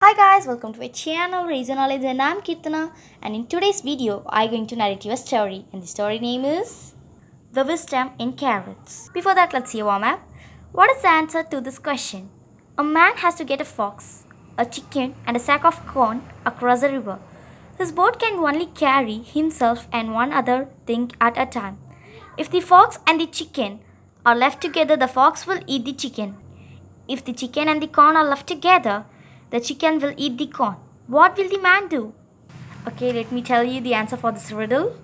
Hi guys, welcome to my channel Raise Knowledge and I'm Keerthana, and in today's video I'm going to narrate you a story, and the story name is The Wisdom in Carrots. Before that, let's see a warm up. What is the answer to this question? A man has to get a fox, a chicken and a sack of corn across a river. His boat can only carry himself and one other thing at a time. If the fox and the chicken are left together, the fox will eat the chicken. If the chicken and the corn are left together, the chicken will eat the corn. What will the man do? Okay, let me tell you the answer for this riddle.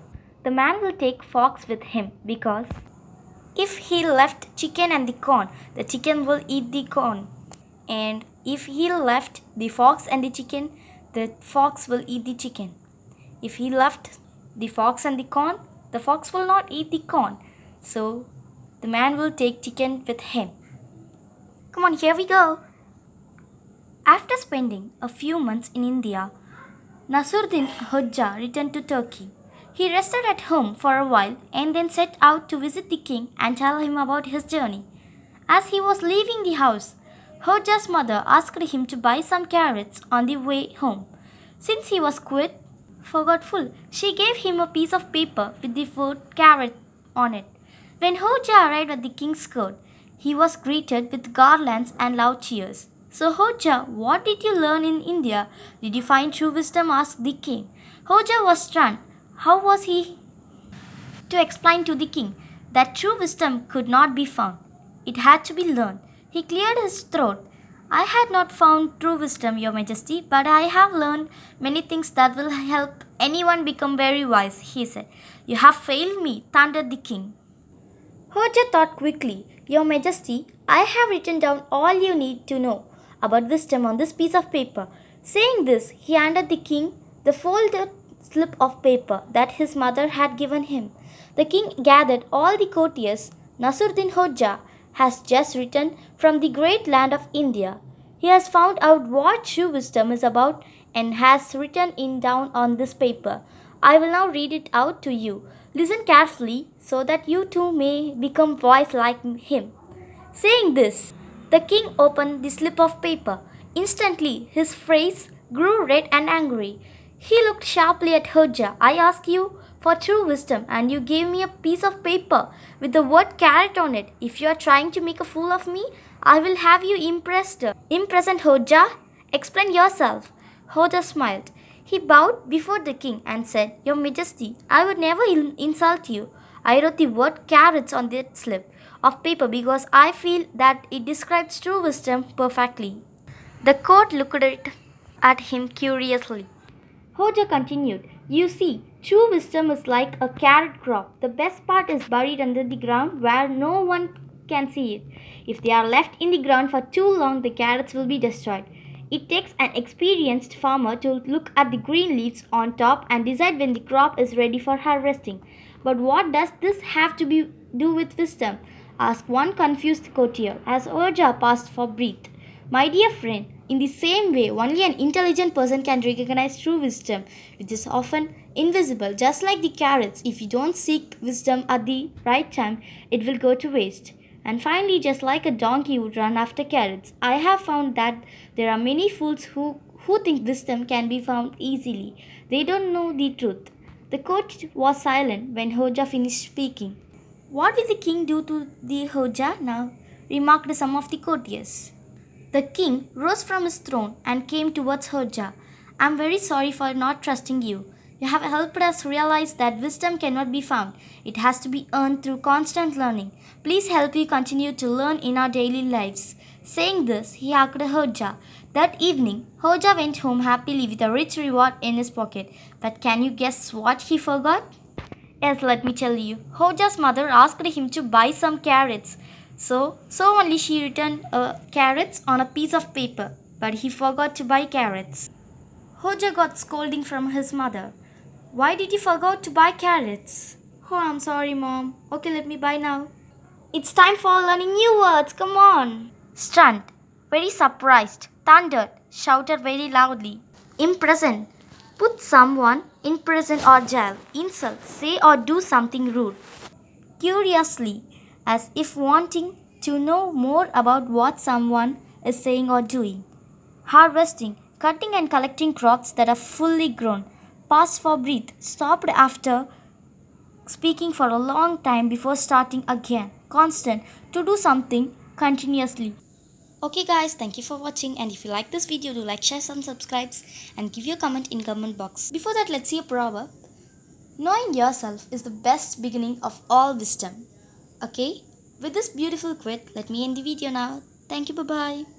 The man will take fox with him because if he left chicken and the corn, the chicken will eat the corn. And if he left the fox and the chicken, the fox will eat the chicken. If he left the fox and the corn, the fox will not eat the corn. So the man will take chicken with him. Come on, here we go. After spending a few months in India, Nasruddin Hoja returned to Turkey. He rested at home for a while and then set out to visit the king and tell him about his journey. As he was leaving the house, Hoja's mother asked him to buy some carrots on the way home. Since he was quite forgetful, she gave him a piece of paper with the word carrot on it. When Hoja arrived at the king's court, he was greeted with garlands and loud cheers. So Hoja, what did you learn in India? Did you find true wisdom? Asked the king. Hoja was stunned. How was he to explain to the king that true wisdom could not be found? It had to be learned. He cleared his throat. I had not found true wisdom, Your Majesty, but I have learned many things that will help anyone become very wise, he said. You have failed me, thundered the king. Hoja thought quickly. Your Majesty, I have written down all you need to know about wisdom on this piece of paper. Saying this, he handed the king the folded slip of paper that his mother had given him. The king gathered all the courtiers. Nasruddin Hoja has just returned from the great land of India. He has found out what true wisdom is about and has written it down on this paper. I will now read it out to you. Listen carefully so that you too may become wise like him. Saying this, the king opened the slip of paper. Instantly, his face grew red and angry. He looked sharply at Hoja. I asked you for true wisdom, and you gave me a piece of paper with the word carrot on it. If you are trying to make a fool of me, I will have you imprisoned, Hoja. Explain yourself. Hoja smiled. He bowed before the king and said, Your Majesty, I would never insult you. I wrote the word carrots on that slip of paper because I feel that it describes true wisdom perfectly. The court looked at him curiously. Hoja continued, You see, true wisdom is like a carrot crop. The best part is buried under the ground where no one can see it. If they are left in the ground for too long, the carrots will be destroyed. It takes an experienced farmer to look at the green leaves on top and decide when the crop is ready for harvesting. But what does this have to do with wisdom? Asked one confused courtier as Hoja paused for breath. My dear friend, in the same way, only an intelligent person can recognize true wisdom, which is often invisible. Just like the carrots, if you don't seek wisdom at the right time, it will go to waste. And finally, just like a donkey would run after carrots, I have found that there are many fools who think wisdom can be found easily. They don't know the truth. The court was silent when Hoja finished speaking. What will the king do to the Hoja now? Remarked some of the courtiers. The king rose from his throne and came towards Hoja. I am very sorry for not trusting you. You have helped us realize that wisdom cannot be found. It has to be earned through constant learning. Please help me continue to learn in our daily lives. Saying this, he hugged Hoja. That evening, Hoja went home happily with a rich reward in his pocket. But can you guess what he forgot? Yes, let me tell you. Hoja's mother asked him to buy some carrots. So only she returned carrots on a piece of paper. But he forgot to buy carrots. Hoja got scolding from his mother. Why did you forget to buy carrots? Oh, I'm sorry, Mom. Okay, let me buy now. It's time for learning new words. Come on. Stunned, very surprised, thundered, shouted very loudly. Imprison. Put someone in prison or jail. Insult. Say or do something rude. Curiously, as if wanting to know more about what someone is saying or doing. Harvesting. cutting and collecting crops that are fully grown, paused for breath, stopped after speaking for a long time before starting again, constant, to do something continuously. Okay guys, thank you for watching, and if you like this video, do like, share, and subscribe, and give your comment in comment box. Before that, let's see a proverb. Knowing yourself is the best beginning of all wisdom. Okay? With this beautiful quote, let me end the video now. Thank you, bye bye.